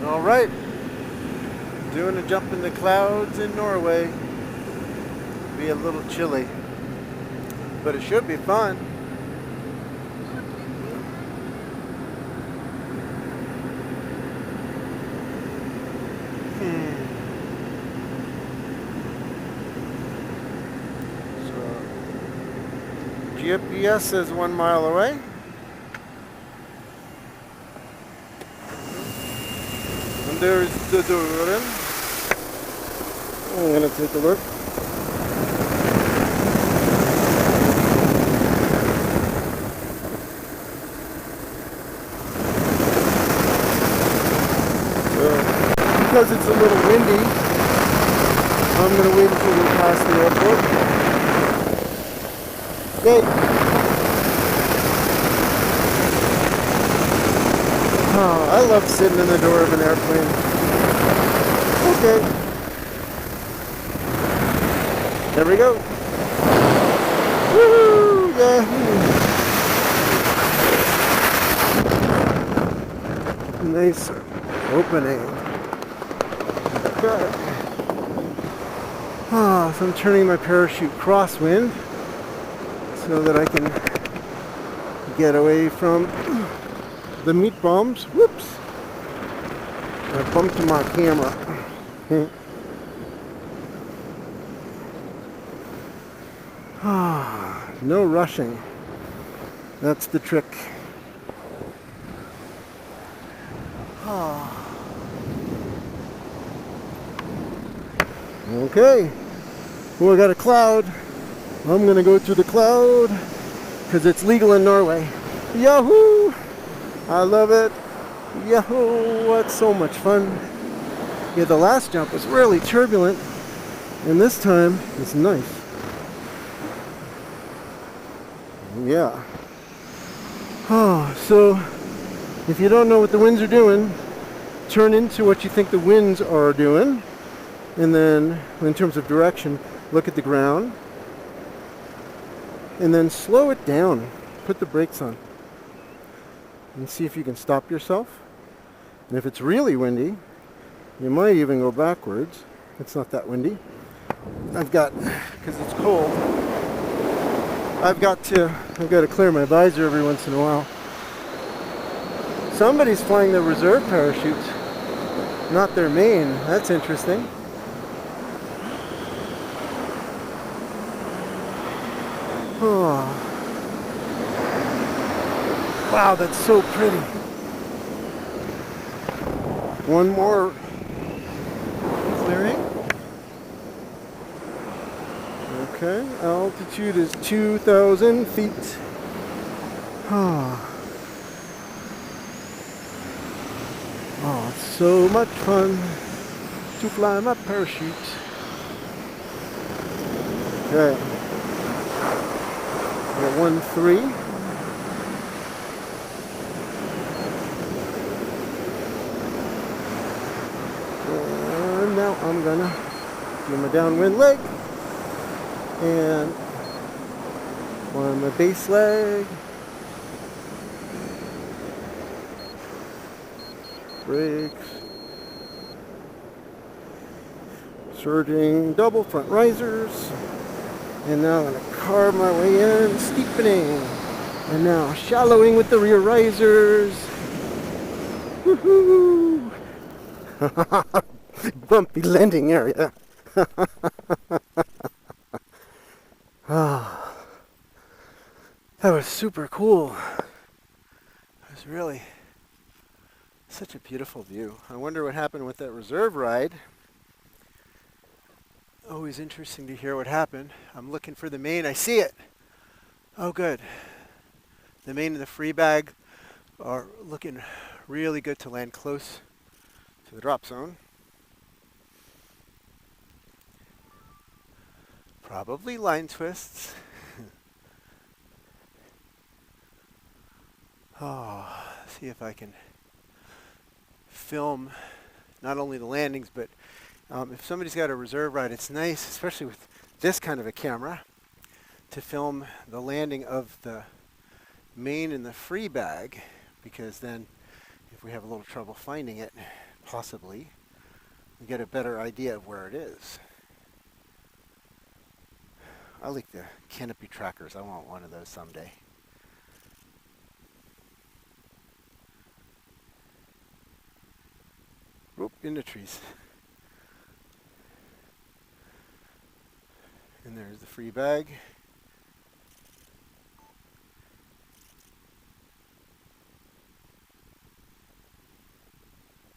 All right, doing a jump in the clouds in Norway. Be a little chilly, but it should be fun. So, GPS is 1 mile away. And there's the door. I'm gonna take a look. Because it's a little windy, I'm going to wait until we pass the airport. Okay. Oh, I love sitting in the door of an airplane. Okay. There we go. Woohoo! Yahoo! Nice opening. So I'm turning my parachute crosswind so that I can get away from the meat bombs. Whoops! I bumped my camera. No rushing. That's the trick. Okay, well, I got a cloud. I'm gonna go to the cloud because it's legal in Norway. Yahoo! I love it. Yahoo! It's so much fun. Yeah, the last jump was really turbulent, and this time it's nice. Yeah. So if you don't know what the winds are doing, turn into what you think the winds are doing. And then, in terms of direction, look at the ground. And then slow it down. Put the brakes on. And see if you can stop yourself. And if it's really windy, you might even go backwards. It's not that windy. Because it's cold, I've got to clear my visor every once in a while. Somebody's flying the reserve parachutes, not their main. That's interesting. Oh. Wow, that's so pretty. One more clearing. Okay, altitude is 2,000 feet. Oh, it's so much fun to fly my parachute. Okay. 1-3. And now I'm gonna do my downwind leg and on my base leg. Brakes. Surging double front risers. And now I'm going to carve my way in, steepening. And now shallowing with the rear risers. Woohoo! Bumpy landing area. That was super cool. It was really such a beautiful view. I wonder what happened with that reserve ride. Always interesting to hear what happened. I'm looking for the main. I see it. Oh, good. The main and the free bag are looking really good to land close to the drop zone. Probably line twists. See if I can film not only the landings, but if somebody's got a reserve ride, it's nice, especially with this kind of a camera, to film the landing of the main and the free bag, because then if we have a little trouble finding it, possibly, you get a better idea of where it is. I like the canopy trackers. I want one of those someday. Whoop, in the trees. And there's the free bag.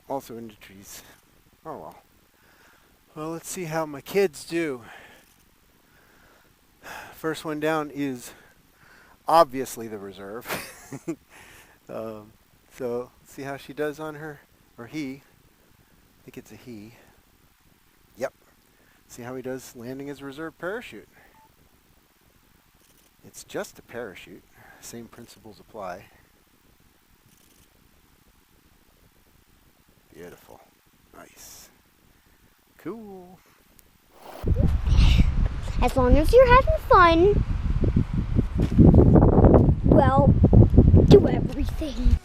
Also in the trees. Oh well. Well, let's see how my kids do. First one down is obviously the reserve. So let's see how she does on her, or he. I think it's a he. Yep. See how he does landing his reserve parachute. It's just a parachute. Same principles apply. Beautiful. Nice. Cool. As long as you're having fun, well, do everything.